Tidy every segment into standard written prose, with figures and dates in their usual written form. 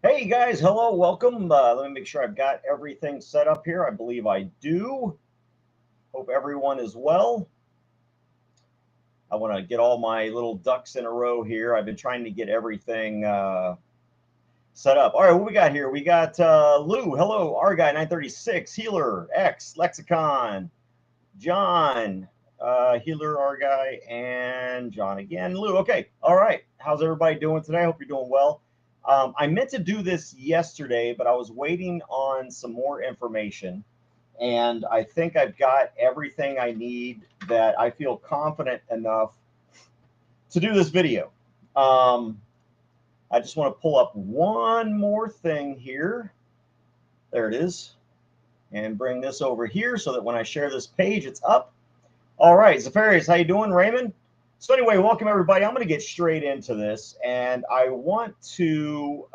Hey guys, hello, welcome. Let me make sure I've got everything set up here. I believe I do. Hope everyone is well. I want to get all my little ducks in a row here. I've been trying to get everything set up. All right, what we got here? We got Lou. Hello, our guy 936, Healer, X, Lexicon, John, Healer, our guy, and John again. Lou, okay. All right. How's everybody doing today? I hope you're doing well. I meant to do this yesterday, but I was waiting on some more information. And I think I've got everything I need that I feel confident enough to do this video. Um, I just want to pull up one more thing here. There it is. And bring this over here so that when I share this page, it's up. All right, Zafarius, how you doing, Raymond? So anyway, welcome everybody. I'm going to get straight into this, and I want to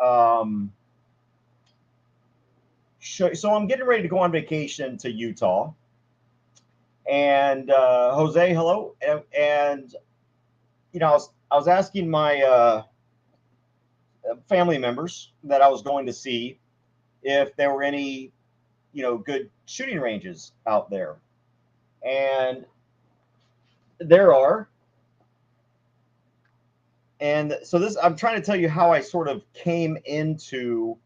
show. So I'm getting ready to go on vacation to Utah, and Jose, hello, and I was asking my family members that I was going to see if there were any good shooting ranges out there, and there are. And so this, I'm trying to tell you how I sort of came into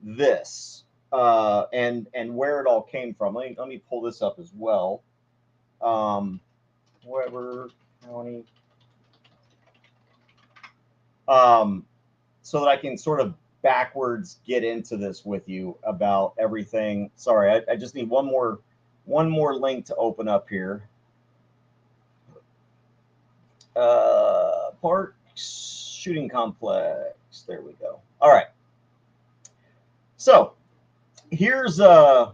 this and where it all came from. Let me pull this up as well. Whatever county, so that I can sort of backwards get into this with you about everything. Sorry, I just need one more link to open up here. Park shooting complex. There we go. All right. So here's I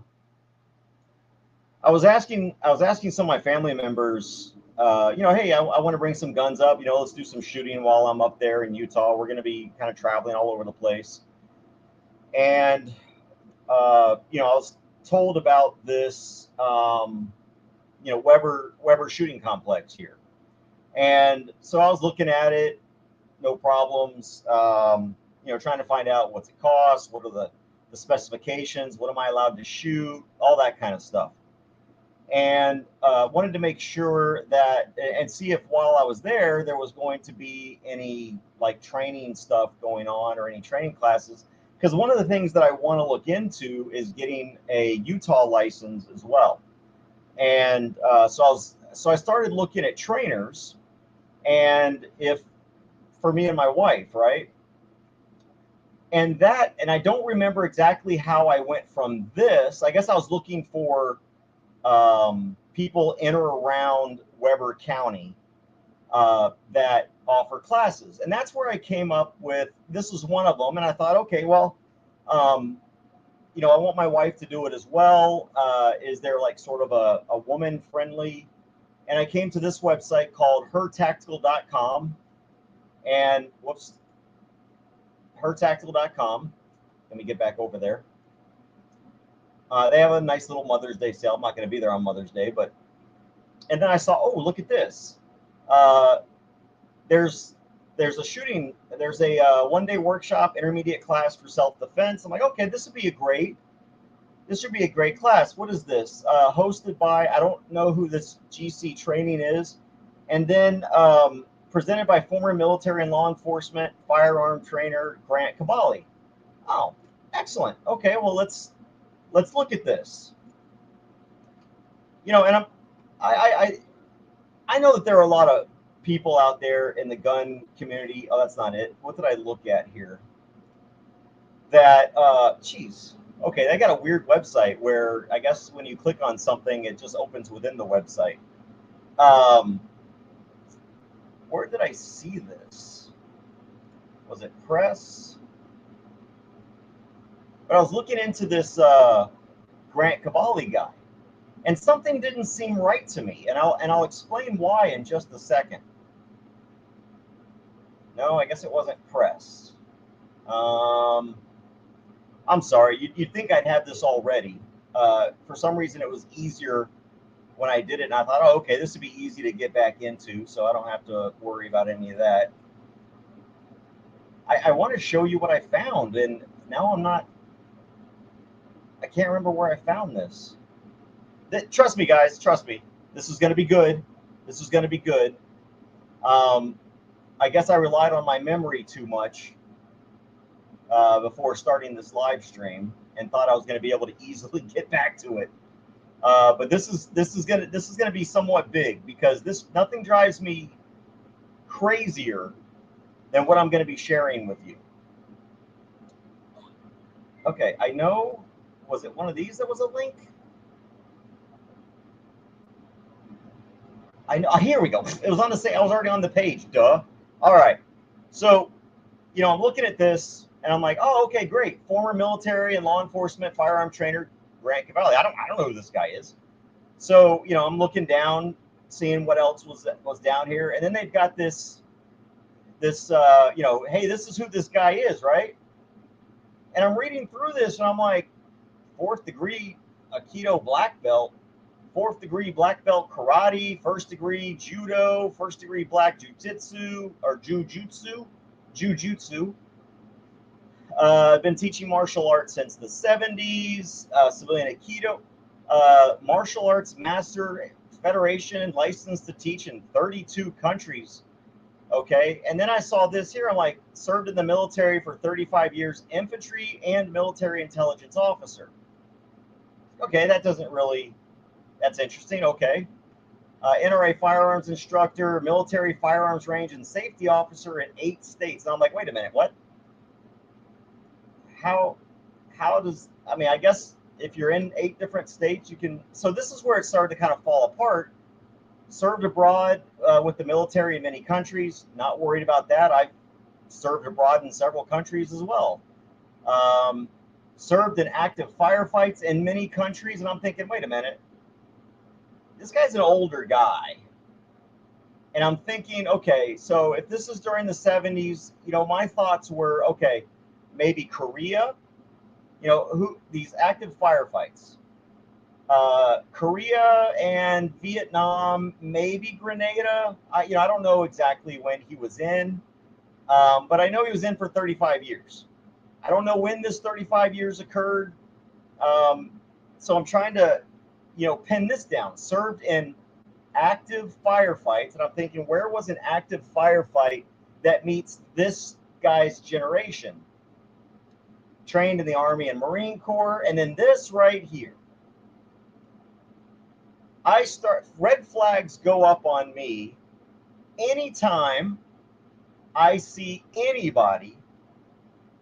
was asking some of my family members, hey, I want to bring some guns up. Let's do some shooting while I'm up there in Utah. We're going to be kind of traveling all over the place, and I was told about this, Weber shooting complex here, and so I was looking at it, no problems. Trying to find out what's it cost, what are the specifications, what am I allowed to shoot, all that kind of stuff. And wanted to make sure that and see if while I was there was going to be any like training stuff going on or any training classes. Because one of the things that I want to look into is getting a Utah license as well. And so I started looking at trainers, and if for me and my wife, right? And I don't remember exactly how I went from this. I guess I was looking for people in or around Weber County that offer classes, and that's where I came up with this was one of them. And I thought, okay, well, um, I want my wife to do it as well. Is there like sort of a woman friendly? And I came to this website called hertactical.com, and whoops, hertactical.com. Let me get back over there. They have a nice little Mother's Day sale. I'm not going to be there on Mother's Day, but and then I saw, oh, look at this. Uh, there's there's a 1 day workshop, intermediate class for self defense. I'm like, okay, this should be a great class. What is this? Hosted by, I don't know who this GC training is, and then presented by former military and law enforcement firearm trainer Grant Cavalli. Oh, excellent. Okay, well let's look at this. And I know that there are a lot of people out there in the gun community. Oh, that's not it. What did I look at here? Geez. Okay, they got a weird website where I guess when you click on something, it just opens within the website. Um, where did I see this? Was it press? But I was looking into this Grant Cavalli guy, and something didn't seem right to me, and I'll explain why in just a second. No, I guess it wasn't press. Um, I'm sorry. You'd think I'd have this already. For some reason, it was easier when I did it, and I thought, oh, okay, this would be easy to get back into, so I don't have to worry about any of that. I want to show you what I found, and Now I can't remember where I found this. Trust me, guys, trust me. This is going to be good. This is going to be good. I guess I relied on my memory too much before starting this live stream and thought I was going to be able to easily get back to it. But this is gonna be somewhat big because nothing drives me crazier than what I'm going to be sharing with you. Okay, I know. Was it one of these that was a link? I know. Here we go. It was on the same. I was already on the page. Duh. All right. So, I'm looking at this and I'm like, oh, okay, great. Former military and law enforcement firearm trainer Grant Cavalli. I don't know who this guy is. So, I'm looking down, seeing what else was down here, and then they've got this, hey, this is who this guy is, right? And I'm reading through this, and I'm like, 4th degree Aikido black belt, 4th degree black belt karate, 1st degree judo, 1st degree black jujitsu or jujutsu. I've been teaching martial arts since the 70s, civilian Aikido, martial arts master federation, licensed to teach in 32 countries. Okay, and then I saw this here. I'm like, served in the military for 35 years, infantry and military intelligence officer. Okay, that's interesting. Okay. NRA firearms instructor, military firearms range and safety officer in 8 states. And I'm like, wait a minute, what? How does, I guess if you're in 8 different states, you can, so this is where it started to kind of fall apart. Served abroad with the military in many countries, not worried about that. I've served abroad in several countries as well. Served in active firefights in many countries, and I'm thinking, wait a minute, this guy's an older guy. And I'm thinking, okay, so if this is during the 70s, my thoughts were, okay, maybe Korea, these active firefights. Korea and Vietnam, maybe Grenada. I don't know exactly when he was in, but I know he was in for 35 years. I don't know when this 35 years occurred. So I'm trying to, pin this down. Served in active firefights, and I'm thinking, where was an active firefight that meets this guy's generation? Trained in the Army and Marine Corps, and then this right here. Red flags go up on me anytime I see anybody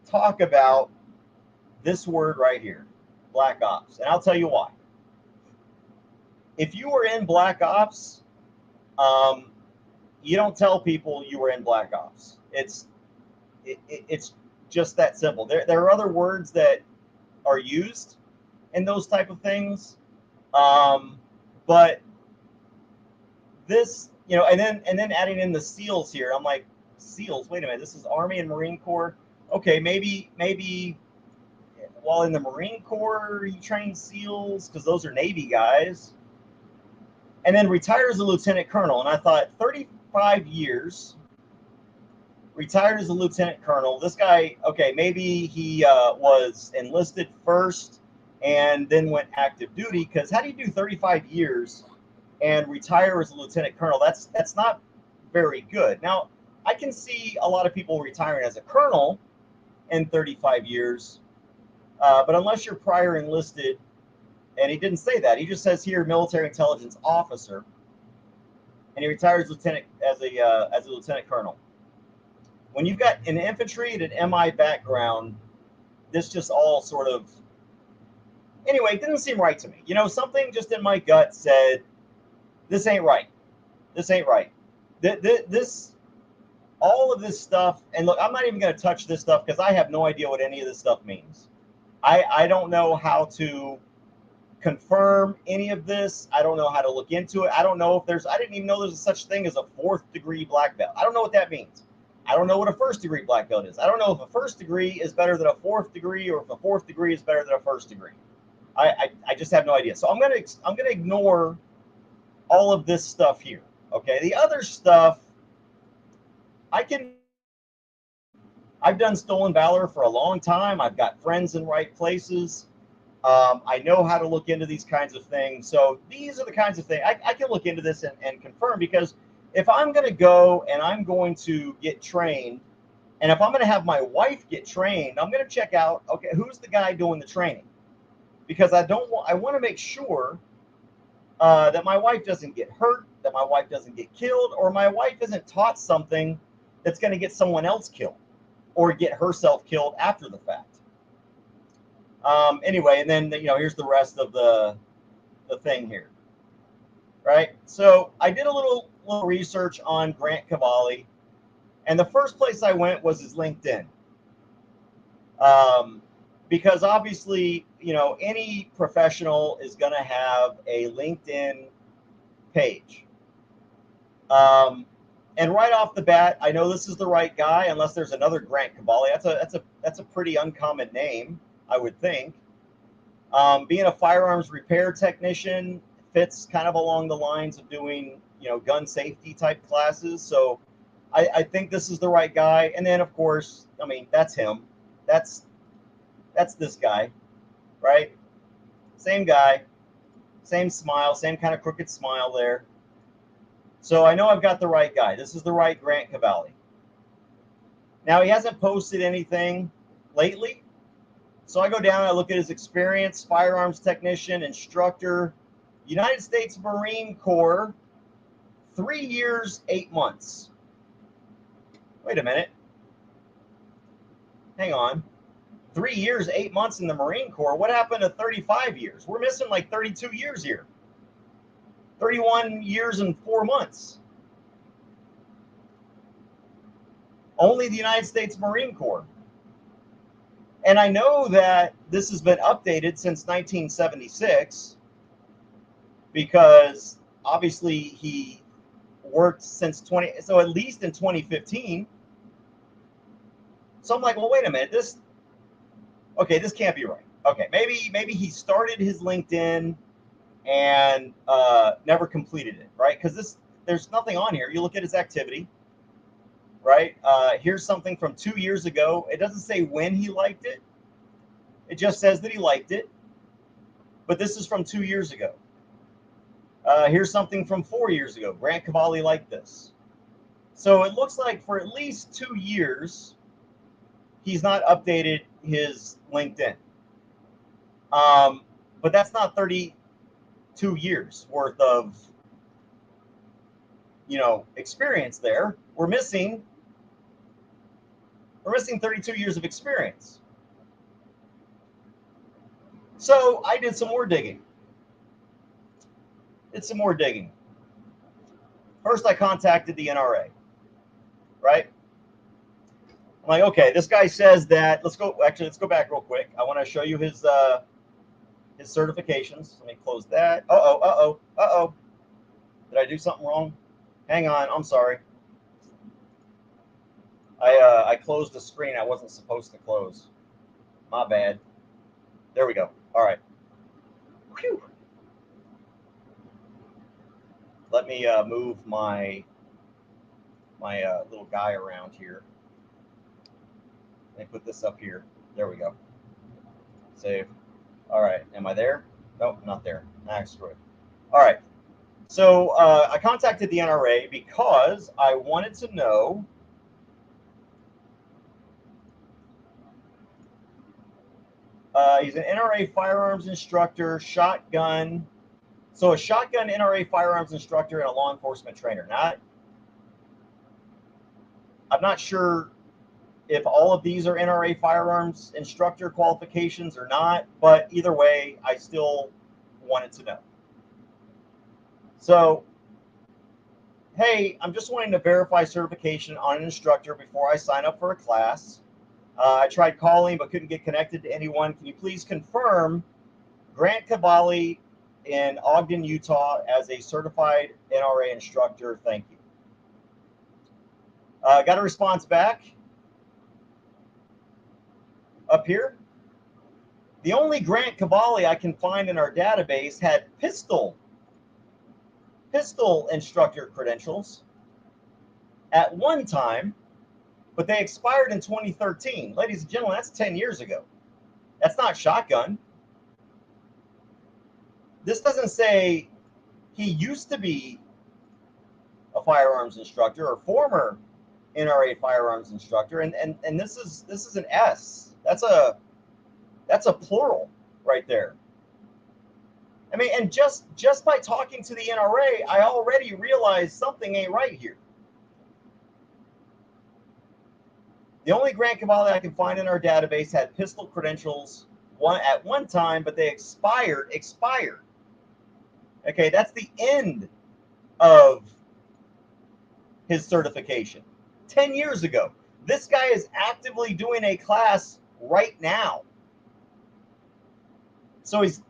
talk about this word right here, Black Ops. And I'll tell you why. If you were in Black Ops, you don't tell people you were in Black Ops. It's just that simple. There are other words that are used in those type of things. But this, and then adding in the SEALs here, I'm like, SEALs, wait a minute, this is Army and Marine Corps. Okay, maybe while in the Marine Corps you train SEALs because those are Navy guys. And then retired as a lieutenant colonel. And I thought 35 years, retired as a lieutenant colonel. This guy, okay, maybe he was enlisted first and then went active duty, because how do you do 35 years and retire as a lieutenant colonel? That's not very good. Now, I can see a lot of people retiring as a colonel in 35 years, but unless you're prior enlisted, and he didn't say that. He just says here military intelligence officer, and he retires as a lieutenant colonel. When you've got an infantry and an MI background, this just all sort of, anyway, it didn't seem right to me. Something just in my gut said, this ain't right. This ain't right. This, all of this stuff, and look, I'm not even going to touch this stuff because I have no idea what any of this stuff means. I don't know how to confirm any of this. I don't know how to look into it. I don't know if I didn't even know there's such thing as a 4th degree black belt. I don't know what that means. I don't know what a 1st degree black belt is. I don't know if a 1st degree is better than a 4th degree, or if a 4th degree is better than a 1st degree. I just have no idea. So I'm gonna ignore all of this stuff here. Okay, the other stuff I can. I've done stolen valor for a long time. I've got friends in right places. I know how to look into these kinds of things. So these are the kinds of things I can look into this and confirm, because if I'm going to go and I'm going to get trained, and if I'm going to have my wife get trained, I'm going to check out, okay, who's the guy doing the training? Because I want to make sure that my wife doesn't get hurt, that my wife doesn't get killed, or my wife isn't taught something that's going to get someone else killed or get herself killed after the fact. Anyway, and then, here's the rest of the thing here, right? So I did a little research on Grant Cavalli, and the first place I went was his LinkedIn. Because obviously, any professional is going to have a LinkedIn page. And right off the bat, I know this is the right guy, unless there's another Grant Cavalli. That's a pretty uncommon name, I would think. Being a firearms repair technician fits kind of along the lines of doing, gun safety type classes. So I think this is the right guy. And then, of course, I mean, that's him. That's this guy, right? Same guy, same smile, same kind of crooked smile there. So I know I've got the right guy. This is the right Grant Cavalli. Now, he hasn't posted anything lately. So I go down and I look at his experience: firearms technician, instructor, United States Marine Corps, 3 years, 8 months. Wait a minute. Hang on. 3 years, 8 months in the Marine Corps. What happened to 35 years? We're missing like 32 years here. 31 years and 4 months. Only the United States Marine Corps. And I know that this has been updated since 1976, because obviously he worked since so at least in 2015. So I'm like, well, wait a minute, this can't be right. Okay, maybe he started his LinkedIn and never completed it, right? Because there's nothing on here. You look at his activity, right? Here's something from 2 years ago. It doesn't say when he liked it. It just says that he liked it. But this is from 2 years ago. Here's something from 4 years ago. Grant Cavalli liked this. So it looks like for at least 2 years, he's not updated his LinkedIn. But that's not 32 years worth of, experience there. We're missing 32 years of experience. So I did some more digging. First, I contacted the NRA, right? I'm like, okay, this guy says that. Let's go back real quick. I want to show you his certifications. Let me close that. Uh-oh. Did I do something wrong? Hang on. I'm sorry. I closed the screen I wasn't supposed to close. My bad. There we go. All right. Whew. Let me move my little guy around here. Let me put this up here. There we go. Save. All right. Am I there? Nope, not there. Nah, screw it. All right. So I contacted the NRA because I wanted to know he's an NRA firearms instructor, shotgun. So a shotgun NRA firearms instructor and a law enforcement trainer. Now, I'm not sure if all of these are NRA firearms instructor qualifications or not, but either way, I still wanted to know. So, hey, I'm just wanting to verify certification on an instructor before I sign up for a class. I tried calling but couldn't get connected to anyone. Can you please confirm Grant Cavalli in Ogden, Utah as a certified NRA instructor? Thank you. Got a response back up here. The only Grant Cavalli I can find in our database had pistol instructor credentials at one time, but they expired in 2013. Ladies and gentlemen, that's 10 years ago. That's not shotgun. This doesn't say he used to be a firearms instructor or former NRA firearms instructor, and this is an S. That's a plural right there. I mean, and just by talking to the NRA, I already realized something ain't right here. The only Grant Cavalli I can find in our database had pistol credentials at one time, but they expired. Okay, that's the end of his certification. 10 years ago. This guy is actively doing a class right now. So he's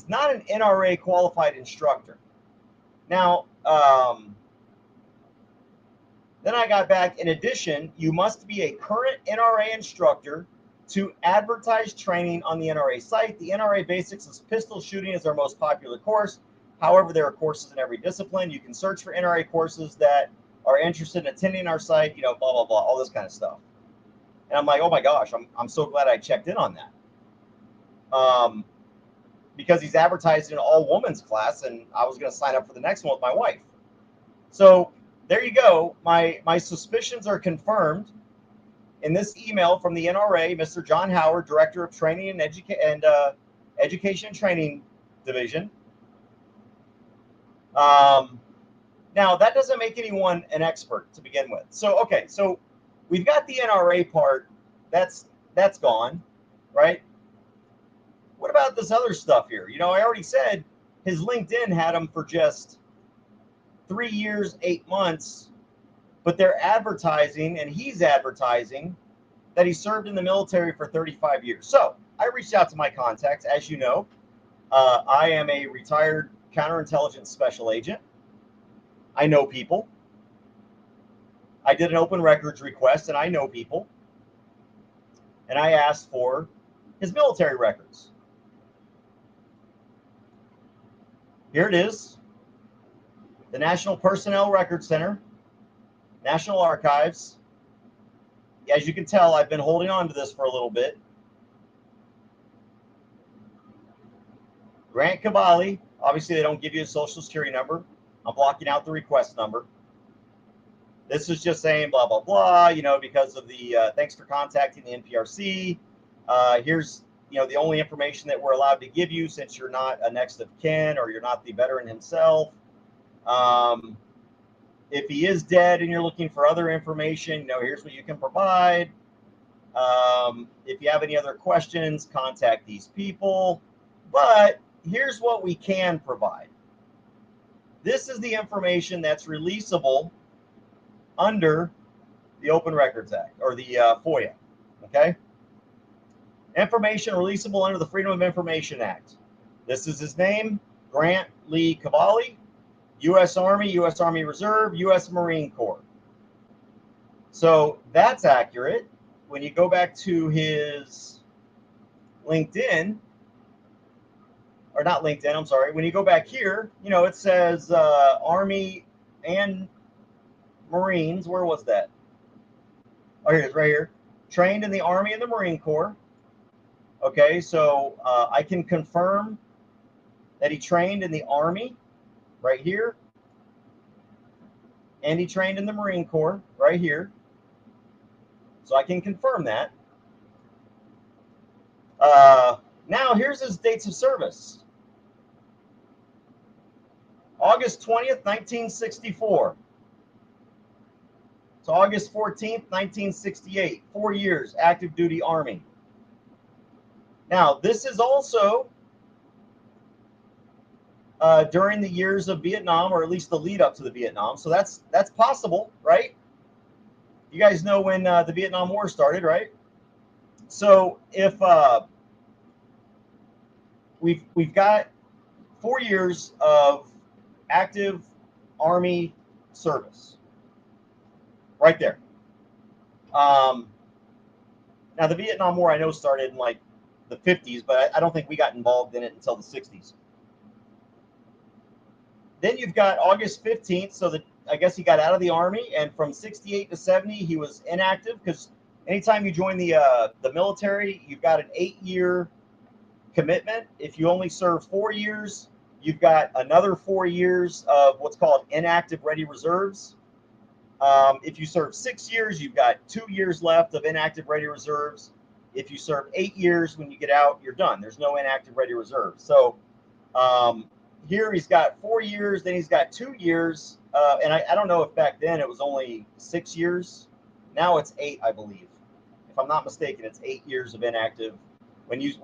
not an NRA qualified instructor. Now, then I got back, in addition, you must be a current NRA instructor to advertise training on the NRA site. The NRA Basics of Pistol Shooting is our most popular course. However, there are courses in every discipline. You can search for NRA courses that are interested in attending our site, blah, blah, blah, all this kind of stuff. And I'm like, oh my gosh, I'm so glad I checked in on that. Because he's advertising an all-women's class, and I was going to sign up for the next one with my wife. So there you go. My suspicions are confirmed in this email from the NRA, Mr. John Howard, Director of Training and Education and Training Division. Now, that doesn't make anyone an expert to begin with. So, okay, so we've got the NRA part. That's gone, right? What about this other stuff here? I already said his LinkedIn had him for just 3 years, 8 months, but they're advertising, and he's advertising that he served in the military for 35 years. So I reached out to my contacts. As you know, I am a retired counterintelligence special agent. I know people. I did an open records request, and I know people. And I asked for his military records. Here it is. The National Personnel Records Center, National Archives. As you can tell, I've been holding on to this for a little bit. Grant Cavalli. Obviously, they don't give you a social security number. I'm blocking out the request number. This is just saying blah, blah, blah, because of the thanks for contacting the NPRC. Here's, the only information that we're allowed to give you since you're not a next of kin or you're not the veteran himself. If he is dead and you're looking for other information, here's what you can provide. If you have any other questions, contact these people. But here's what we can provide. This is the information that's releasable under the Open Records Act, or the FOIA, okay? Information releasable under the Freedom of Information Act. This is his name, Grant Lee Cavalli, U.S. Army, U.S. Army Reserve, U.S. Marine Corps. So that's accurate. When you go back to his LinkedIn, or not LinkedIn, I'm sorry. When you go back here, it says Army and Marines. Where was that? Oh, here it is, right here. Trained in the Army and the Marine Corps. Okay, so I can confirm that he trained in the Army, right here. And he trained in the Marine Corps, right here. So I can confirm that. Now, here's his dates of service. August 20th, 1964. To August 14th, 1968. 4 years, active duty Army. Now, this is also during the years of Vietnam, or at least the lead up to the Vietnam. So that's possible, right? You guys know when the Vietnam War started, right? So if we've got 4 years of active Army service, right there. Now the Vietnam War I know started in like the 50s, but I don't think we got involved in it until the 60s. Then you've got August 15th, so I guess he got out of the Army, and from 68 to 70, he was inactive, because anytime you join the military, you've got an 8-year commitment. If you only serve 4 years, you've got another 4 years of what's called inactive ready reserves. If you serve 6 years, you've got 2 years left of inactive ready reserves. If you serve 8 years, when you get out, you're done. There's no inactive ready reserves. So here he's got 4 years, then he's got 2 years. And I don't know if back then it was only 6 years. Now it's 8, I believe. If I'm not mistaken, it's 8 years of inactive. When you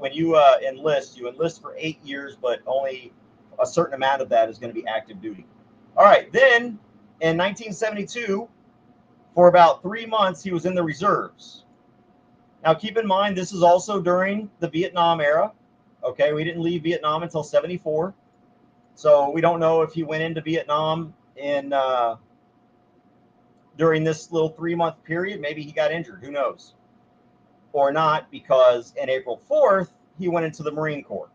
enlist, you enlist for 8 years, but only a certain amount of that is going to be active duty. All right, then in 1972, for about 3 months, he was in the reserves. Now, keep in mind, this is also during the Vietnam era. Okay, we didn't leave Vietnam until 74. So we don't know if he went into Vietnam during this little 3-month period. Maybe he got injured. Who knows? Or not, because in April 4th, he went into the Marine Corps.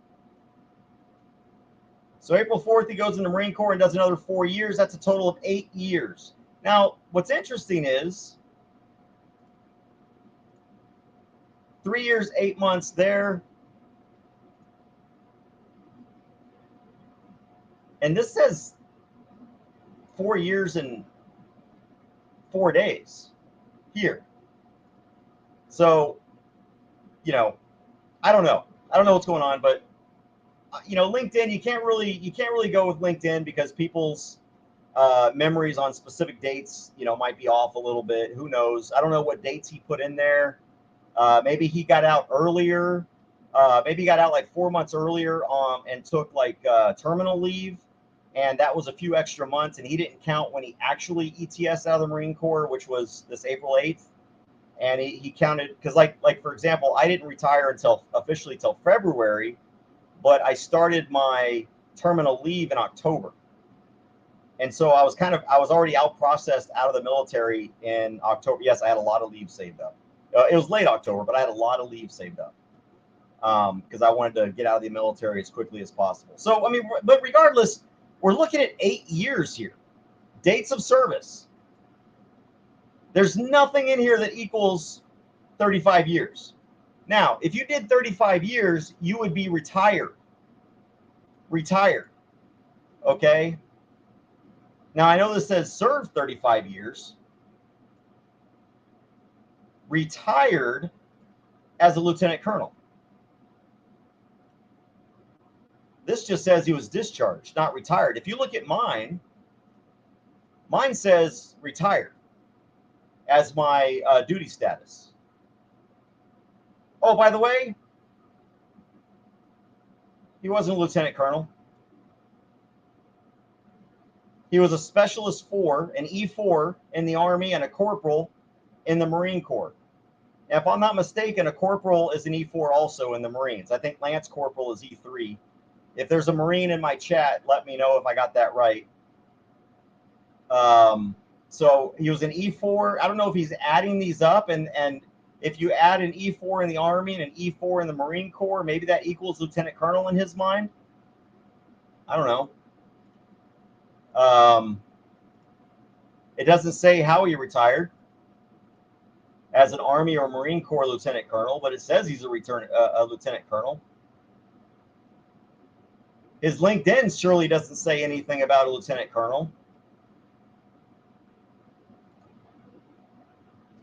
So April 4th, he goes in the Marine Corps and does another 4 years. That's a total of 8 years. Now, what's interesting is 3 years, 8 months there. And this says 4 years and 4 days here. So, I don't know. I don't know what's going on, but LinkedIn, you can't really go with LinkedIn, because people's memories on specific dates, might be off a little bit. Who knows? I don't know what dates he put in there. Maybe he got out earlier. Maybe he got out like 4 months earlier and took like terminal leave, and that was a few extra months, and he didn't count when he actually ETS out of the Marine Corps, which was this April 8th. And he counted, because like for example, I didn't retire officially till February, but I started my terminal leave in October. And so I was already out processed out of the military in October. Yes, I had a lot of leave saved up. It was late October, but I had a lot of leave saved up because I wanted to get out of the military as quickly as possible. So, but regardless, we're looking at 8 years here. Dates of service. There's nothing in here that equals 35 years. Now, if you did 35 years, you would be retired. Okay? Now, I know this says served 35 years. Retired as a lieutenant colonel. This just says he was discharged, not retired. If you look at mine says retired as my duty status. Oh, by the way, he wasn't a lieutenant colonel. He was a specialist 4, an E4 in the Army, and a corporal in the Marine Corps. Now, if I'm not mistaken, a corporal is an E4 also in the Marines. I think Lance Corporal is E3. If there's a Marine in my chat, let me know if I got that right. So he was an E4. I don't know if he's adding these up, and if you add an E4 in the Army and an E4 in the Marine Corps, maybe that equals lieutenant colonel in his mind. I don't know. It doesn't say how he retired as an Army or Marine Corps lieutenant colonel, but it says he's a lieutenant colonel. His LinkedIn surely doesn't say anything about a lieutenant colonel.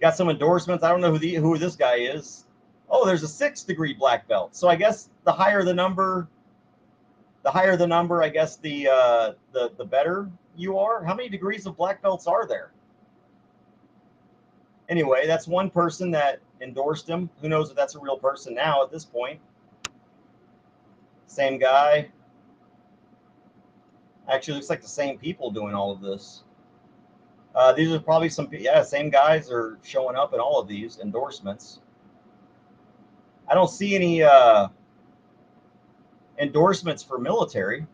Got some endorsements. I don't know who this guy is. Oh, there's a 6th degree black belt. So I guess the higher the number, I guess the better you are. How many degrees of black belts are there? Anyway, that's one person that endorsed him. Who knows if that's a real person now at this point? Same guy. Actually, looks like the same people doing all of this. These are probably same guys are showing up in all of these endorsements. I don't see any endorsements for military.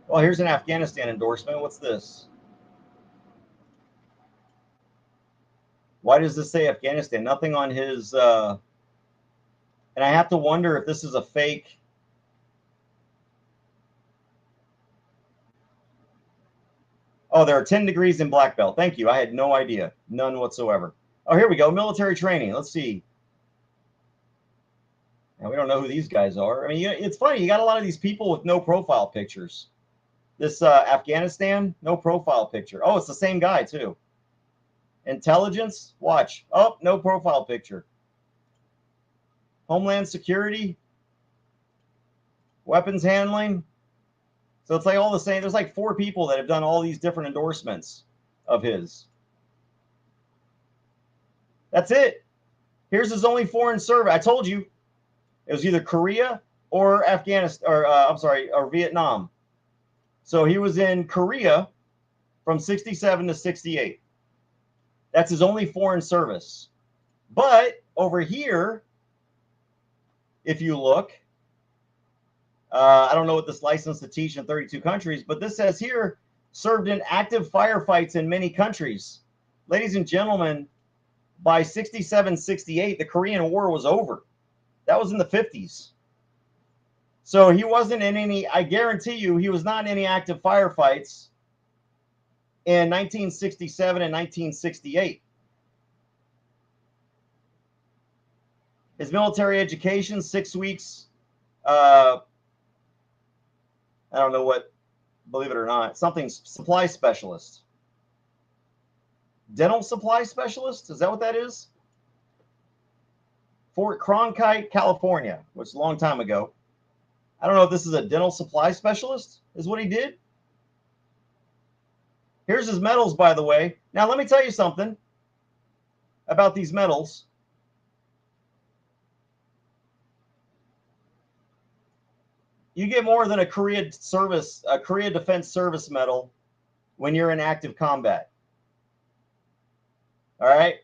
Well, here's an Afghanistan endorsement. What's this? Why does this say Afghanistan? Nothing on his... and I have to wonder if this is a fake... Oh, there are 10 degrees in black belt. Thank you. I had no idea. None whatsoever. Oh, here we go. Military training. Let's see. Now, we don't know who these guys are. I mean, it's funny. You got a lot of these people with no profile pictures. This Afghanistan, no profile picture. Oh, it's the same guy, too. Intelligence, watch. Oh, no profile picture. Homeland Security, weapons handling. So it's like all the same. There's like 4 people that have done all these different endorsements of his. That's it. Here's his only foreign service. I told you it was either Korea or Afghanistan, or or Vietnam. So he was in Korea from 67 to 68. That's his only foreign service. But over here, if you look, I don't know what this license to teach in 32 countries, but this says here, served in active firefights in many countries. Ladies and gentlemen, by 67, 68, the Korean War was over. That was in the 50s. So he wasn't in any, I guarantee you, he was not in any active firefights in 1967 and 1968. His military education, 6 weeks. I don't know what, believe it or not, something supply specialist. Dental supply specialist? Is that what that is? Fort Cronkite, California, which is a long time ago. I don't know if this is a dental supply specialist, is what he did. Here's his medals, by the way. Now, let me tell you something about these medals. You get more than a Korea Defense Service medal when you're in active combat. All right?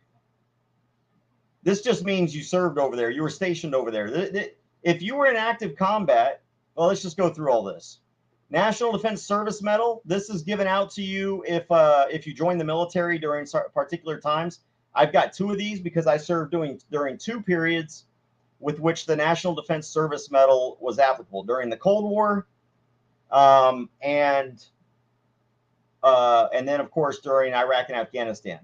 This just means you served over there. You were stationed over there. If you were in active combat, well, let's just go through all this. National Defense Service Medal. This is given out to you if you join the military during particular times. I've got 2 of these because I served during 2 periods with which the National Defense Service Medal was applicable during the Cold War, and then of course during Iraq and Afghanistan.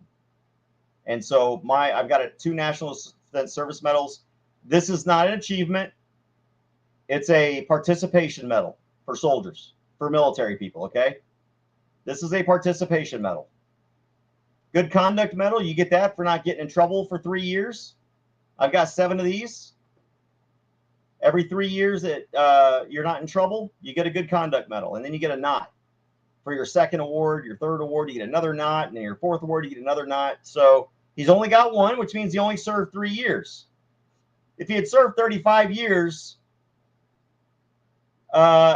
And so I've got 2 National Defense Service medals. This is not an achievement. It's a participation medal for soldiers, for military people, okay? This is a participation medal. Good conduct medal, you get that for not getting in trouble for 3 years. I've got 7 of these. Every 3 years that you're not in trouble, you get a good conduct medal, and then you get a knot. For your 2nd award, your 3rd award, you get another knot, and then your 4th award, you get another knot. So he's only got 1, which means he only served 3 years. If he had served 35 years,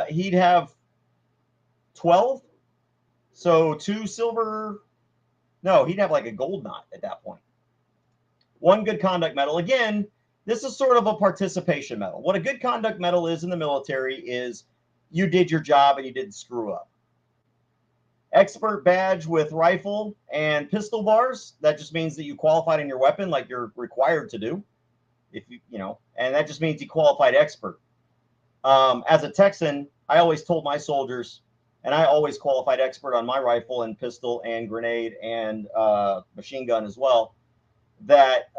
he'd have 12. So 2 silver. No, he'd have like a gold knot at that point. 1 good conduct medal. Again, this is sort of a participation medal. What a good conduct medal is in the military is you did your job and you didn't screw up. Expert badge with rifle and pistol bars. That just means that you qualified in your weapon like you're required to do. If you know, and that just means you qualified expert. As a Texan, I always told my soldiers, and I always qualified expert on my rifle and pistol and grenade and machine gun as well, that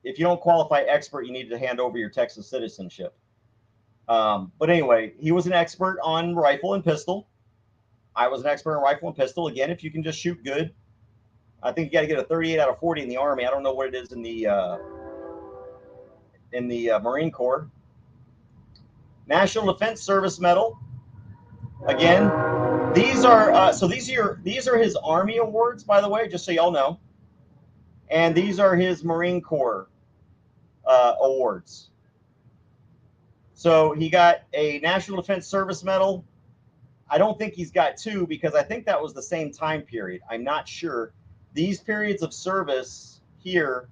if you don't qualify expert, you need to hand over your Texas citizenship. But anyway, he was an expert on rifle and pistol. I was an expert on rifle and pistol. Again, if you can just shoot good, I think you got to get a 38 out of 40 in the Army. I don't know what it is in the Marine Corps. National Defense Service Medal. Again, these are these are his Army awards, by the way, just so y'all know. And these are his Marine Corps awards. So he got a National Defense Service Medal. I don't think he's got 2 because I think that was the same time period. I'm not sure. These periods of service here,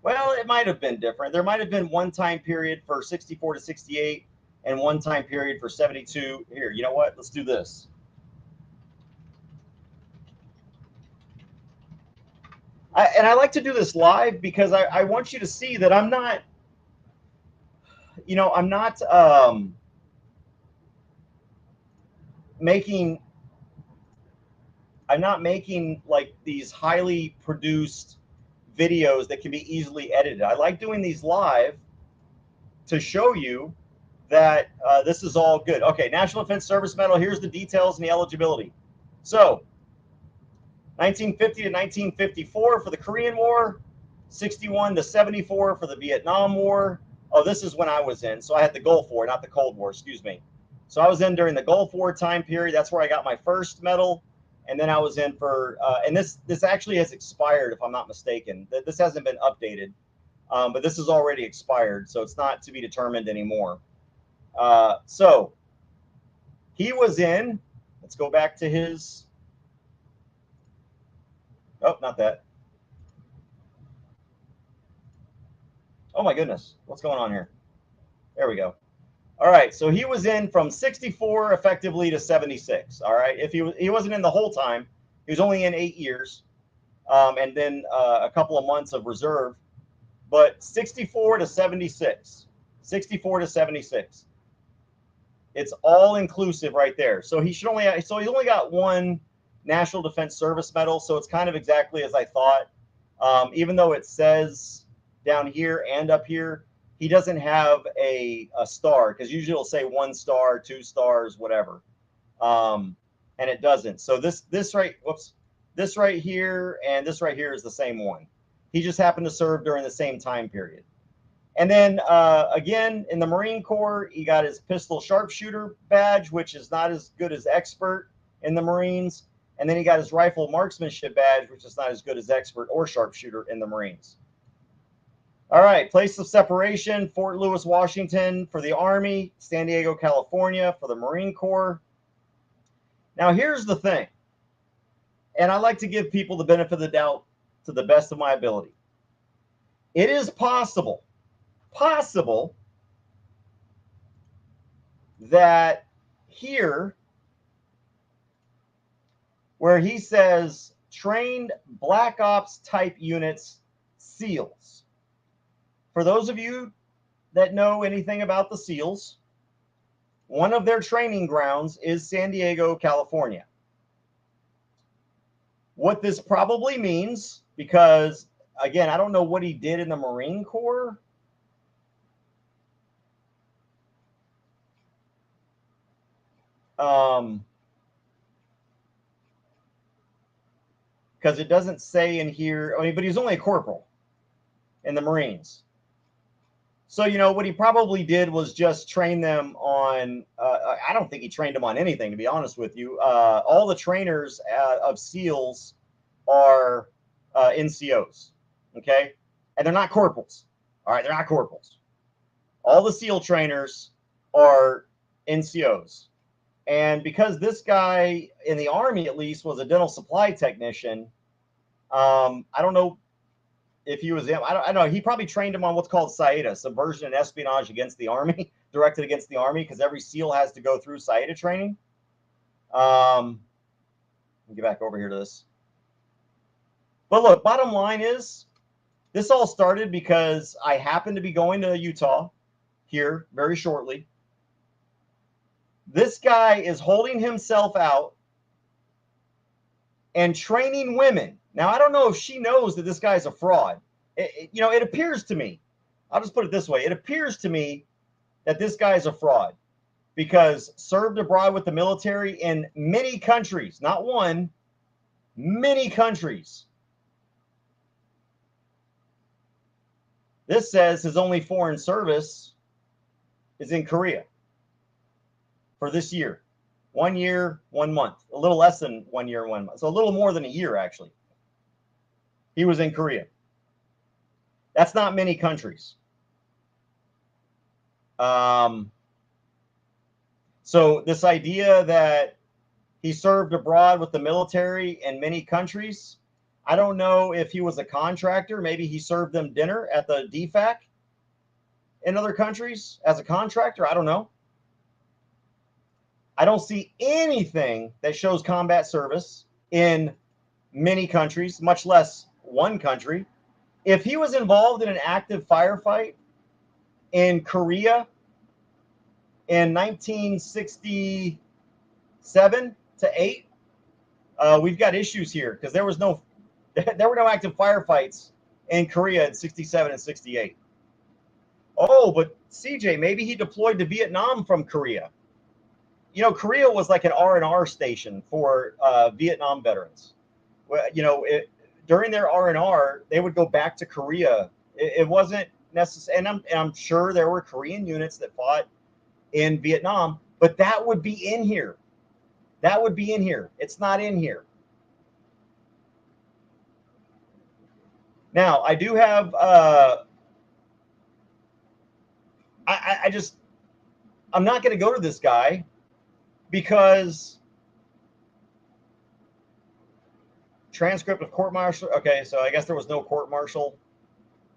well, it might have been different. There might have been 1 time period for 64 to 68 and 1 time period for 72. Here, you know what? Let's do this. I like to do this live because I want you to see that I'm not, I'm not making I'm not making like these highly produced videos that can be easily edited. I like doing these live to show you that this is all good. Okay, National Defense Service Medal. Here's the details and the eligibility. So 1950 to 1954 for the Korean War, 61 to 74 for the Vietnam War. Oh, this is when I was in. So I had the Gulf War, not the Cold War, excuse me. So I was in during the Gulf War time period. That's where I got my first medal. And then I was in for, and this actually has expired, if I'm not mistaken. This hasn't been updated, but this is already expired. So it's not to be determined anymore. So he was in, let's go back to his, oh, not that. Oh my goodness, what's going on here? There we go. All right, so he was in from 64 effectively to 76. All right, if he wasn't in the whole time, he was only in 8 years, and then a couple of months of reserve. But 64 to 76, 64 to 76. It's all inclusive right there. So he should only he's only got one National Defense Service Medal, so it's kind of exactly as I thought. Even though it says down here and up here, he doesn't have a star, because usually it'll say 1 star, 2 stars, whatever, and it doesn't. So this right here and this right here is the same one. He just happened to serve during the same time period. And then again, in the Marine Corps, he got his pistol sharpshooter badge, which is not as good as expert in the Marines. And then he got his rifle marksmanship badge, which is not as good as expert or sharpshooter in the Marines. All right, place of separation, Fort Lewis, Washington for the Army, San Diego, California for the Marine Corps. Now, here's the thing, and I like to give people the benefit of the doubt to the best of my ability. It is possible that here, where he says trained Black Ops type units, SEALs. For those of you that know anything about the SEALs, one of their training grounds is San Diego, California. What this probably means, because again, I don't know what he did in the Marine Corps. Because it doesn't say in here, I mean, but he's only a corporal in the Marines. So, you know, what he probably did was just train them on, I don't think he trained them on anything, to be honest with you. All the trainers of SEALs are NCOs, okay? And they're not corporals, all right? They're not corporals. All the SEAL trainers are NCOs. And because this guy, in the Army at least, was a dental supply technician, I don't know if he was, I don't know. He probably trained him on what's called SAIDA, subversion and espionage against the Army, directed against the Army, because every SEAL has to go through SAIDA training. Let me get back over here to this. But look, bottom line is, this all started because I happened to be going to Utah here very shortly. This guy is holding himself out and training women. Now, I don't know if she knows that this guy's a fraud. You know, it appears to me, I'll just put it this way. It appears to me that this guy's a fraud, because served abroad with the military in many countries, not one, many countries. This says his only foreign service is in Korea for this year. 1 year, 1 month, a little less than 1 year, 1 month. So a little more than a year, actually. He was in Korea. That's not many countries. So this idea that he served abroad with the military in many countries, I don't know if he was a contractor. Maybe he served them dinner at the DFAC in other countries as a contractor. I don't know. I don't see anything that shows combat service in many countries, much less one country. If he was involved in an active firefight in Korea in 1967 to 8, we've got issues here because there were no active firefights in Korea in 67 and 68. Oh, but CJ, maybe he deployed to Vietnam from Korea. You know, Korea was like an R&R station for Vietnam veterans. Well, you know, during their R&R, they would go back to Korea. It wasn't necessary, and I'm sure there were Korean units that fought in Vietnam, but that would be in here. That would be in here. It's not in here. Now, I do have, I'm not going to go to this guy because transcript of court martial. Okay, so I guess there was no court martial,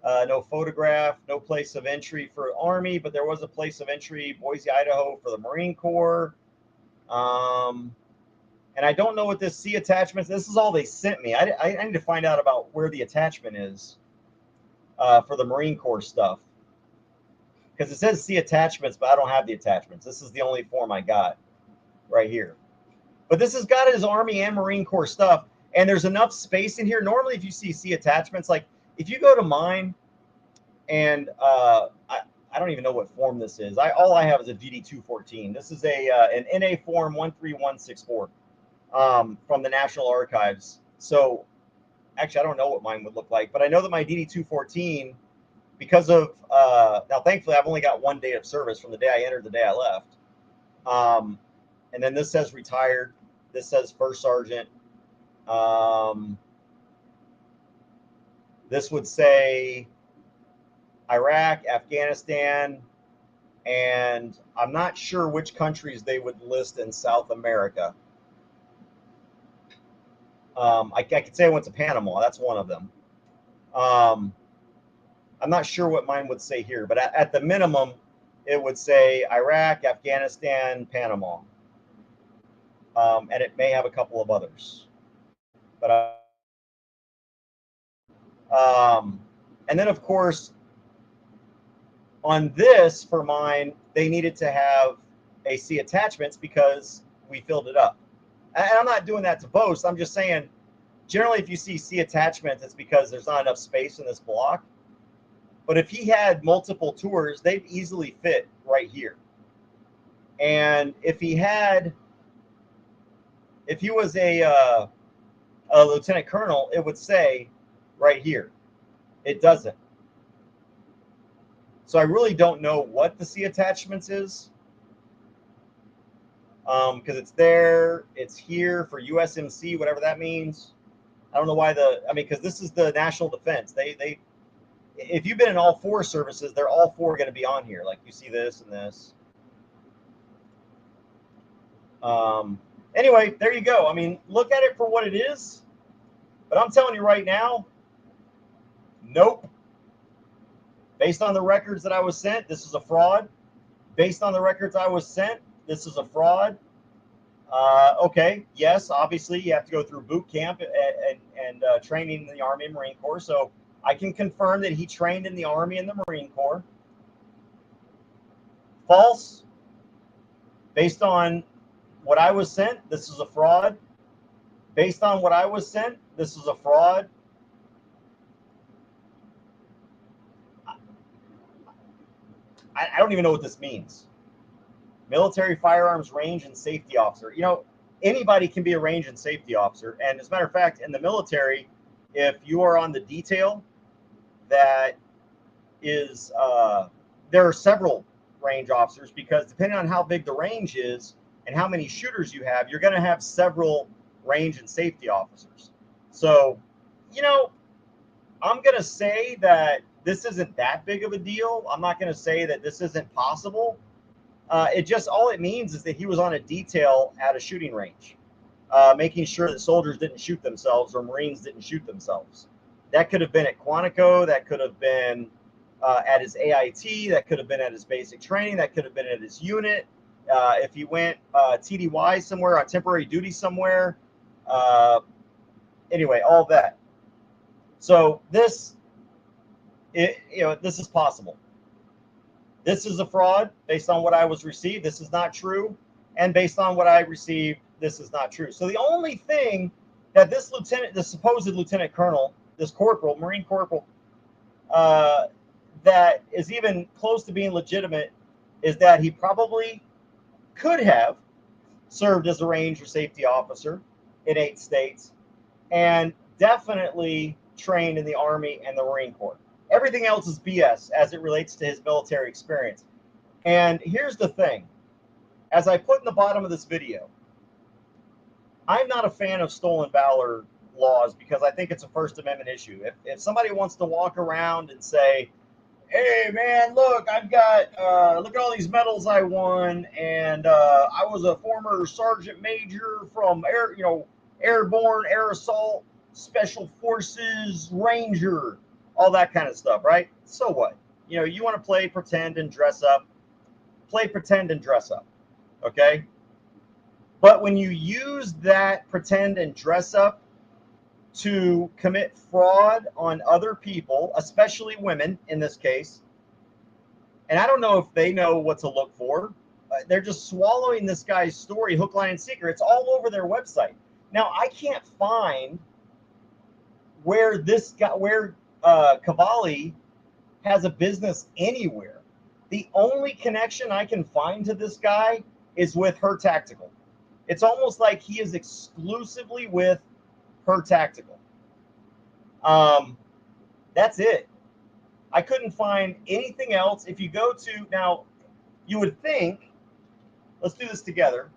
no photograph, no place of entry for Army, but there was a place of entry, Boise, Idaho, for the Marine Corps. And I don't know what this C attachment is. This is all they sent me. I need to find out about where the attachment is for the Marine Corps stuff. Because it says C attachments, but I don't have the attachments. This is the only form I got right here. But this has got his Army and Marine Corps stuff. And there's enough space in here. Normally, if you see C attachments, like if you go to mine, and I don't even know what form this is. All I have is a DD-214. This is an NA form 13164 from the National Archives. So actually, I don't know what mine would look like, but I know that my DD-214, because of now, thankfully, I've only got 1 day of service from the day I entered to the day I left. And then this says retired. This says first sergeant. This would say Iraq, Afghanistan, and I'm not sure which countries they would list in South America. I could say I went to Panama. That's one of them. I'm not sure what mine would say here, but at the minimum, it would say Iraq, Afghanistan, Panama. And it may have a couple of others. But and then, of course, on this, for mine, they needed to have AC attachments because we filled it up. And I'm not doing that to boast. I'm just saying, generally, if you see C attachments, it's because there's not enough space in this block. But if he had multiple tours, they'd easily fit right here. And if he was a lieutenant colonel, it would say right here. It doesn't. So I really don't know what the C attachments is, because it's there, it's here for USMC, whatever that means. I don't know why because this is the national defense. They if you've been in all four services, they're all four going to be on here. Like you see this and this. Anyway, there you go. I mean, look at it for what it is. But I'm telling you right now, nope. Based on the records that I was sent, this is a fraud. Based on the records I was sent, this is a fraud. Okay, yes, obviously you have to go through boot camp and training in the Army and Marine Corps. So I can confirm that he trained in the Army and the Marine Corps. False. Based on what I was sent, this is a fraud. Based on what I was sent, this is a fraud. I don't even know what this means. Military firearms range and safety officer. You know, anybody can be a range and safety officer. And as a matter of fact, in the military, if you are on the detail, that is, there are several range officers, because depending on how big the range is and how many shooters you have, you're going to have several range and safety officers. So, you know, I'm going to say that this isn't that big of a deal. I'm not going to say that this isn't possible. All it means is that he was on a detail at a shooting range, making sure that soldiers didn't shoot themselves or Marines didn't shoot themselves. That could have been at Quantico. That could have been at his AIT. That could have been at his basic training. That could have been at his unit. If he went TDY somewhere on temporary duty somewhere. Anyway, all that. So this is possible. This is a fraud based on what I was received. This is not true. And based on what I received, this is not true. So the only thing that this lieutenant, the supposed lieutenant colonel, this corporal, Marine corporal, that is even close to being legitimate is that he probably could have served as a range or safety officer in 8 states and definitely trained in the Army and the Marine Corps. Everything else is BS as it relates to his military experience. And here's the thing. As I put in the bottom of this video, I'm not a fan of stolen valor laws because I think it's a First Amendment issue. If somebody wants to walk around and say, hey man, look, I've got look at all these medals I won, and I was a former sergeant major from airborne, air assault, special forces, ranger, all that kind of stuff, right? So what? You want to play pretend and dress up, play pretend and dress up, okay? But when you use that pretend and dress up to commit fraud on other people, especially women in this case, and I don't know if they know what to look for. They're just swallowing this guy's story, hook, line, and sinker. It's all over their website. Now, I can't find where Cavalli has a business anywhere. The only connection I can find to this guy is with Her Tactical. It's almost like he is exclusively with Her Tactical. That's it. I couldn't find anything else. If you go to, now, you would think, let's do this together,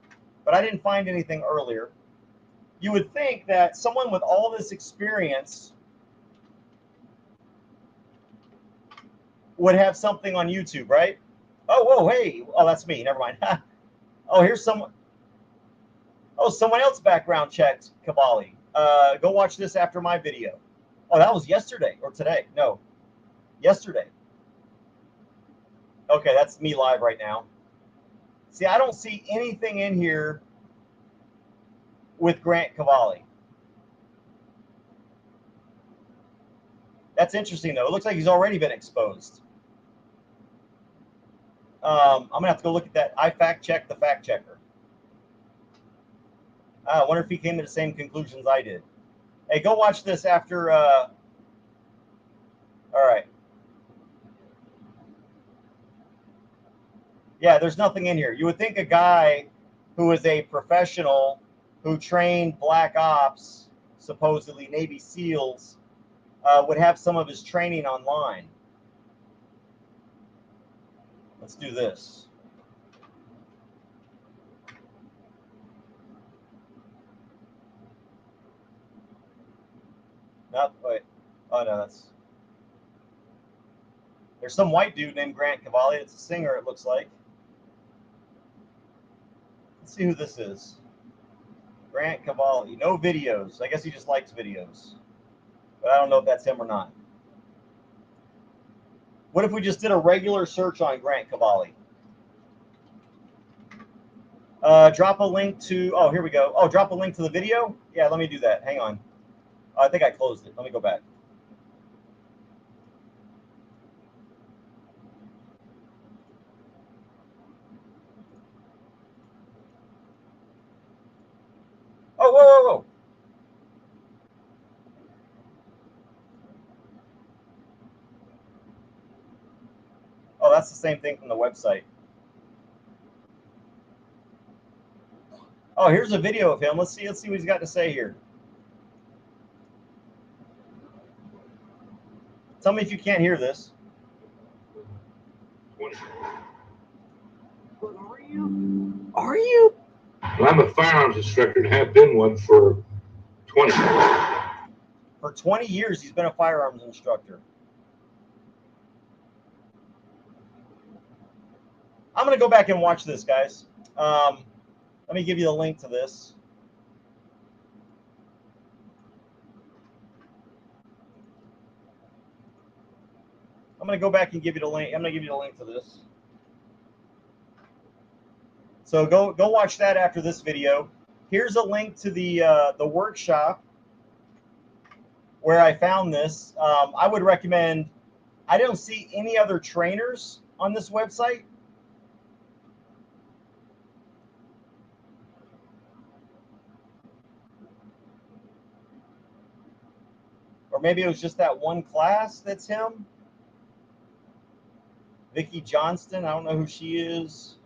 but I didn't find anything earlier. You would think that someone with all this experience would have something on YouTube, right? Oh, whoa, hey. Oh, that's me. Never mind. Oh, here's someone. Oh, someone else background checked Cavalli. Go watch this after my video. Oh, that was yesterday or today. No, yesterday. Okay, that's me live right now. See, I don't see anything in here with Grant Cavalli. That's interesting, though. It looks like he's already been exposed. I'm going to have to go look at that. I fact-checked the fact-checker. I wonder if he came to the same conclusions I did. Hey, go watch this after. All right. Yeah, there's nothing in here. You would think a guy who is a professional who trained Black Ops, supposedly Navy SEALs, would have some of his training online. Let's do this. Wait. Oh, no, there's some white dude named Grant Cavalli. It's a singer, it looks like. Let's see who this is. Grant Cavalli. No videos. I guess he just likes videos. But I don't know if that's him or not. What if we just did a regular search on Grant Cavalli? Drop a link to, oh, here we go. Oh, drop a link to the video? Yeah, let me do that. Hang on. I think I closed it. Let me go back. Oh, whoa, whoa, whoa. Oh, that's the same thing from the website. Oh, here's a video of him. Let's see what he's got to say here. Tell me if you can't hear this. Are you? Well, I'm a firearms instructor and have been one for 20 years. For 20 years, he's been a firearms instructor. I'm going to go back and watch this, guys. Let me give you the link to this. I'm going to go back and give you the link. I'm going to give you the link to this. So go watch that after this video. Here's a link to the workshop where I found this. I would recommend. I don't see any other trainers on this website. maybe it was just that one class that's him. Vicki Johnston, I don't know who she is.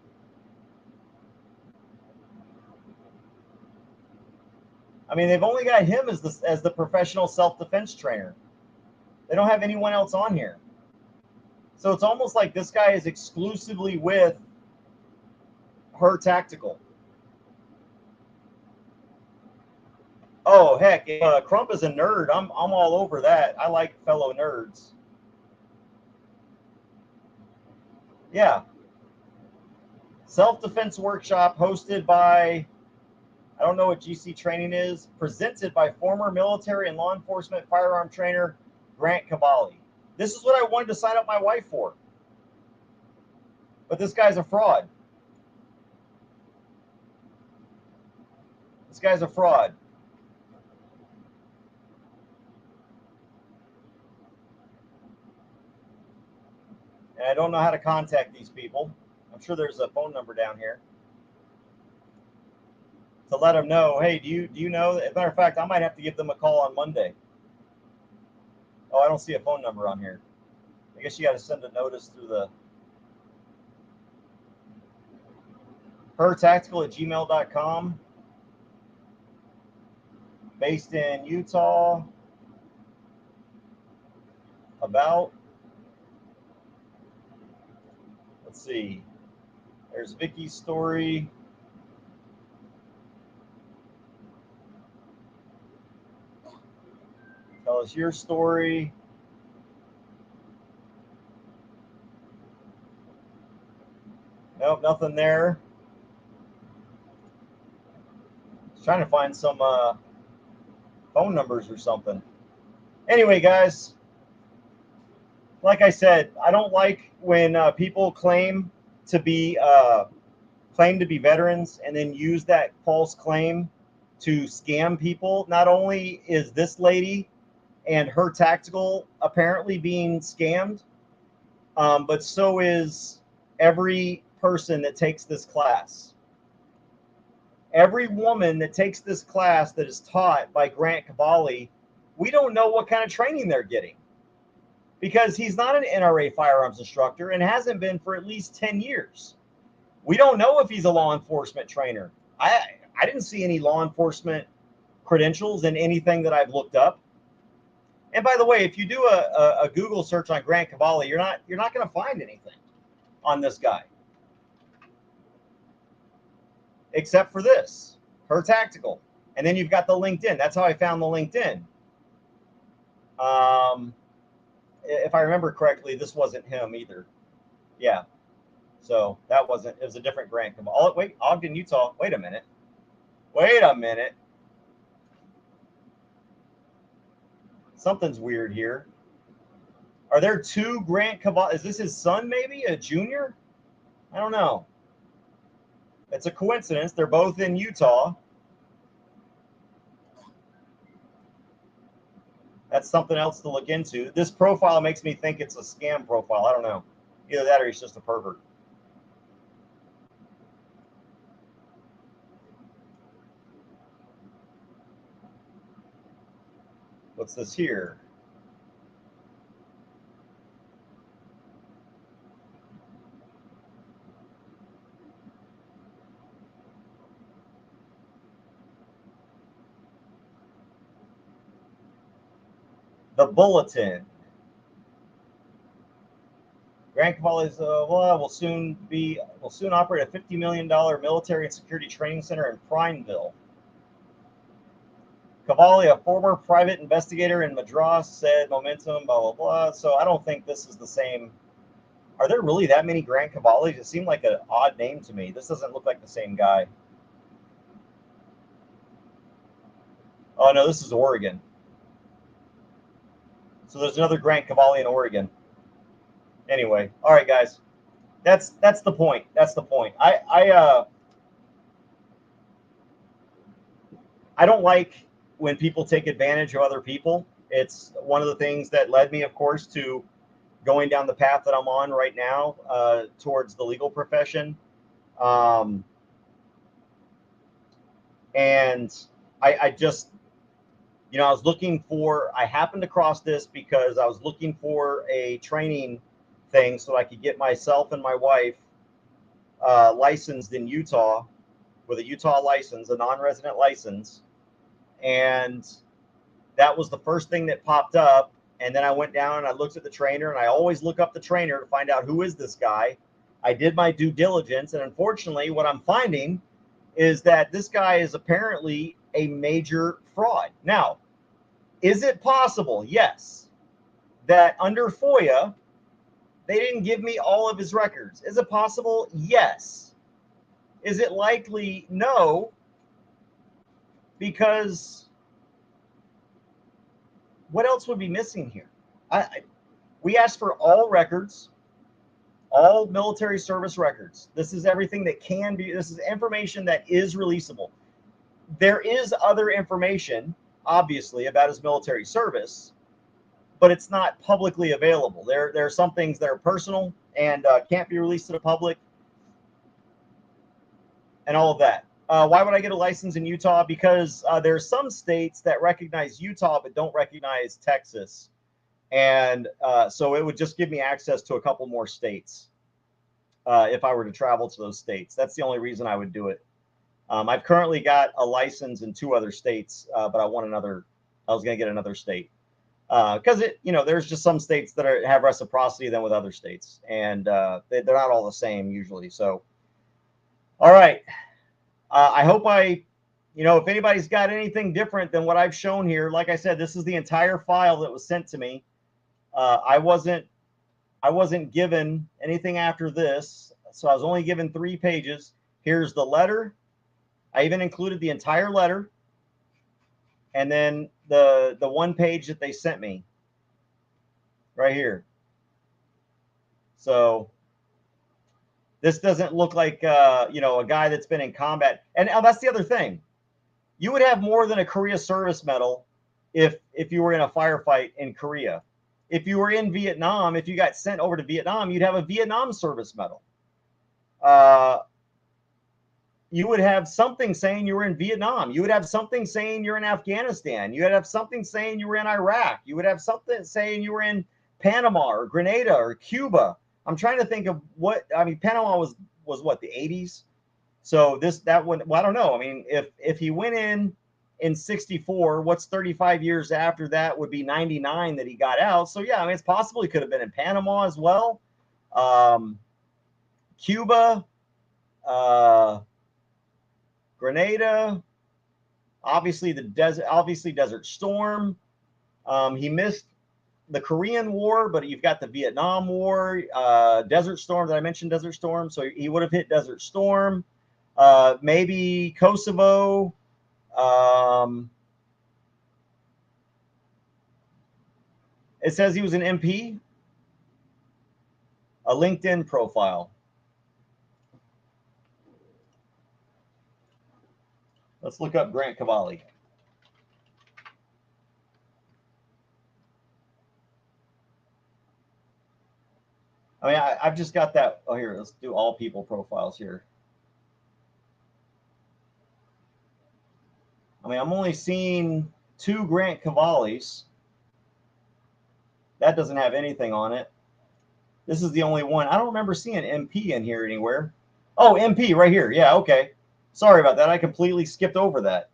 I mean, they've only got him as the professional self-defense trainer. They don't have anyone else on here. So it's almost like this guy is exclusively with Her Tactical. Oh, heck, if Crump is a nerd, I'm all over that. I like fellow nerds. Yeah. Self-defense workshop hosted by, I don't know what GC training is, presented by former military and law enforcement firearm trainer Grant Cavalli. This is what I wanted to sign up my wife for. But this guy's a fraud. This guy's a fraud. And I don't know how to contact these people. I'm sure there's a phone number down here to let them know, hey, do you know? As a matter of fact, I might have to give them a call on Monday. Oh, I don't see a phone number on here. I guess you got to send a notice through the hertactical@gmail.com. Based in Utah. About, let's see. There's Vicky's story. Tell us your story. Nope, nothing there. Just trying to find some phone numbers or something. Anyway, guys, like I said, I don't like when people claim to be veterans and then use that false claim to scam people. Not only is this lady and Her Tactical apparently being scammed, but so is every person that takes this class. Every woman that takes this class that is taught by Grant Cavalli, we don't know what kind of training they're getting, because he's not an NRA firearms instructor and hasn't been for at least 10 years. We don't know if he's a law enforcement trainer. I didn't see any law enforcement credentials in anything that I've looked up. And by the way, if you do a Google search on Grant Cavalli, you're not going to find anything on this guy, except for this, Her Tactical. And then you've got the LinkedIn. That's how I found the LinkedIn. If I remember correctly, this wasn't him either. Yeah. So that wasn't, it was a different Grant Cavalli. Oh, wait, Ogden, Utah. Wait a minute. Something's weird here. Are there two Grant Cavalli? Is this his son, maybe? A junior? I don't know. It's a coincidence. They're both in Utah. That's something else to look into. This profile makes me think it's a scam profile. I don't know. Either that or he's just a pervert. What's this here? The Bulletin. Grant Cavalli will soon operate a $50 million military and security training center in Prineville. Cavalli, a former private investigator in Madras, said momentum, blah, blah, blah. So I don't think this is the same. Are there really that many Grant Cavallis? It seemed like an odd name to me. This doesn't look like the same guy. Oh, no, this is Oregon. So there's another Grant Cavalli in Oregon. Anyway, all right, guys. That's the point. That's the point. I don't like when people take advantage of other people. It's one of the things that led me, of course, to going down the path that I'm on right now towards the legal profession. And I just, You know, I happened across this because I was looking for a training thing so I could get myself and my wife licensed in Utah with a Utah license, a non-resident license. And that was the first thing that popped up. And then I went down and I looked at the trainer, and I always look up the trainer to find out who is this guy. I did my due diligence, and unfortunately, what I'm finding is that this guy is apparently a major fraud. Now, is it possible? Yes. That under FOIA, they didn't give me all of his records. Is it possible? Yes. Is it likely? No. Because what else would be missing here? We asked for all records, all military service records. This is everything that can be, this is information that is releasable. There is other information, obviously, about his military service, but it's not publicly available. There are some things that are personal and can't be released to the public and all of that. Why would I get a license in Utah? Because there are some states that recognize Utah but don't recognize Texas. And so it would just give me access to a couple more states if I were to travel to those states. That's the only reason I would do it. I've currently got a license in 2 other states, but I was going to get another state. Because there's just some states that have reciprocity than with other states. And they're not all the same usually. So, all right. I hope if anybody's got anything different than what I've shown here, like I said, this is the entire file that was sent to me. I wasn't given anything after this, so I was only given 3 pages. Here's the letter. I even included the entire letter, and then the 1 page that they sent me right here. So this doesn't look like a guy that's been in combat. And that's the other thing. You would have more than a Korea service medal if you were in a firefight in Korea. If you were in Vietnam, if you got sent over to Vietnam, you'd have a Vietnam service medal. You would have something saying you were in Vietnam. You would have something saying you're in Afghanistan. You would have something saying you were in Iraq. You would have something saying you were in Panama or Grenada or Cuba. I'm trying to think of Panama was what, the 80s? So I don't know. I mean, if he went in 64, what's 35 years after that would be 99 that he got out. So yeah, I mean, it's possible he could have been in Panama as well. Cuba, Grenada, obviously Desert Storm. He missed the Korean War, but you've got the Vietnam War, Desert Storm. Did I mention Desert Storm? So he would have hit Desert Storm, maybe Kosovo. It says he was an MP. A LinkedIn profile. Let's look up Grant Cavalli. I mean, I've just got that. Oh, here, let's do all people profiles here. I mean, I'm only seeing 2 Grant Cavallis. That doesn't have anything on it. This is the only one. I don't remember seeing MP in here anywhere. Oh, MP right here. Yeah, okay. Sorry about that. I completely skipped over that.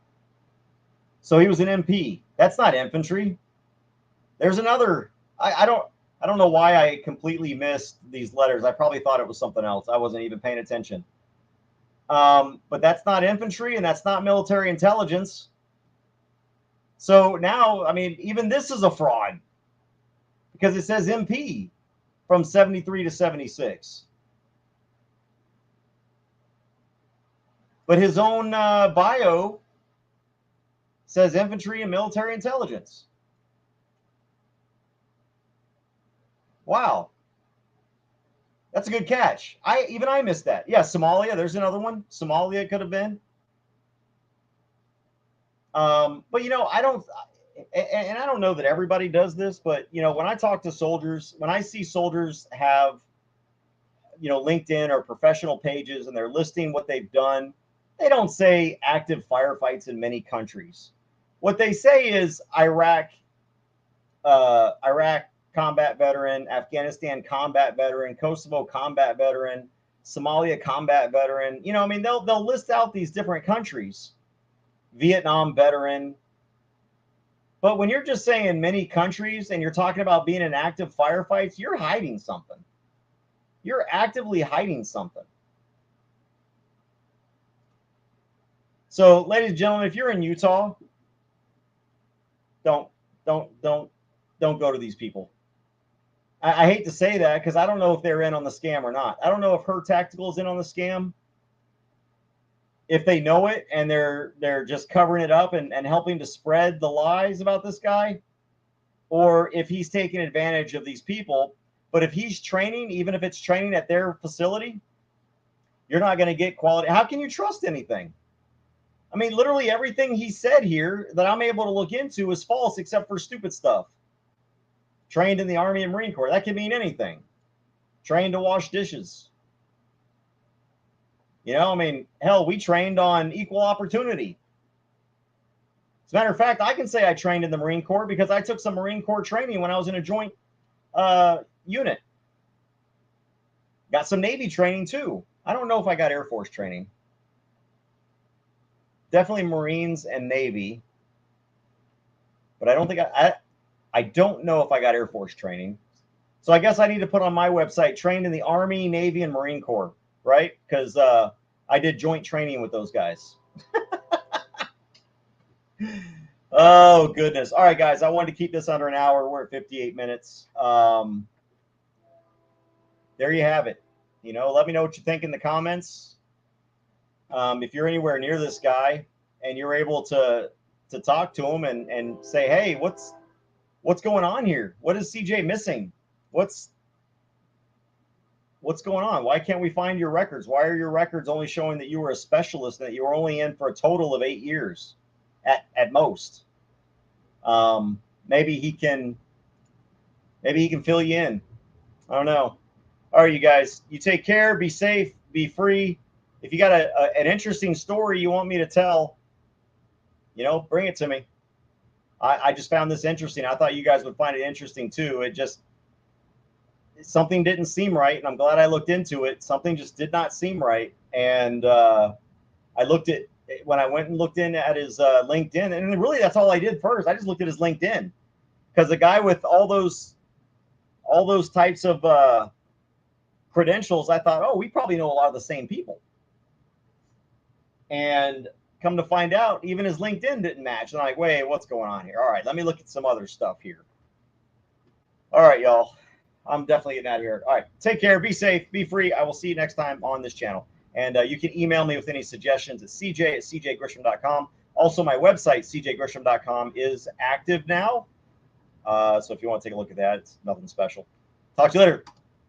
So he was an MP. That's not infantry. There's another. I don't know why I completely missed these letters. I probably thought it was something else. I wasn't even paying attention. But that's not infantry, and that's not military intelligence. So now, I mean, even this is a fraud because it says MP from 73 to 76. But his own bio says infantry and military intelligence. Wow. That's a good catch. I missed that. Yeah, Somalia. There's another one. Somalia could have been. But I don't, and I don't know that everybody does this, but when I talk to soldiers, when I see soldiers have, LinkedIn or professional pages and they're listing what they've done, they don't say active firefights in many countries. what they say is Iraq combat veteran, Afghanistan combat veteran, Kosovo combat veteran, Somalia combat veteran. You know, I mean, they'll list out these different countries, Vietnam veteran. But when you're just saying many countries and you're talking about being in active firefights, you're hiding something. You're actively hiding something. So, ladies and gentlemen, if you're in Utah, don't go to these people. I hate to say that because I don't know if they're in on the scam or not. I don't know if Her Tactical is in on the scam. If they know it and they're just covering it up and helping to spread the lies about this guy, or if he's taking advantage of these people. But if he's training, even if it's training at their facility, you're not going to get quality. How can you trust anything? I mean, literally everything he said here that I'm able to look into is false except for stupid stuff. Trained in the Army and Marine Corps. That can mean anything. Trained to wash dishes. You know, I mean, hell, we trained on equal opportunity. As a matter of fact, I can say I trained in the Marine Corps because I took some Marine Corps training when I was in a joint unit. Got some Navy training too. I don't know if I got Air Force training. Definitely Marines and Navy. But I don't think I don't know if I got Air Force training. So I guess I need to put on my website, trained in the Army, Navy, and Marine Corps, right? Because I did joint training with those guys. Oh, goodness. All right, guys, I wanted to keep this under an hour. We're at 58 minutes. There you have it. You know, let me know what you think in the comments. If you're anywhere near this guy and you're able to talk to him and say, hey, what's going on here? What is CJ missing? What's going on? Why can't we find your records? Why are your records only showing that you were a specialist and that you were only in for a total of 8 years at most? Maybe he can fill you in. I don't know. All right, you guys, you take care, be safe, be free. If you got an interesting story you want me to tell, you know, bring it to me. I just found this interesting. I thought you guys would find it interesting too. Something didn't seem right, and I'm glad I looked into it. Something just did not seem right, and I looked at when I went and looked in at his LinkedIn, and really that's all I did first. I just looked at his LinkedIn because the guy with all those types of credentials, I thought, oh, we probably know a lot of the same people. And come to find out, even his LinkedIn didn't match. And I'm like, wait, what's going on here? All right, let me look at some other stuff here. All right, y'all. I'm definitely getting out of here. All right, take care. Be safe. Be free. I will see you next time on this channel. And you can email me with any suggestions at cj@cjgrisham.com. Also, my website, cjgrisham.com, is active now. So if you want to take a look at that, it's nothing special. Talk to you later.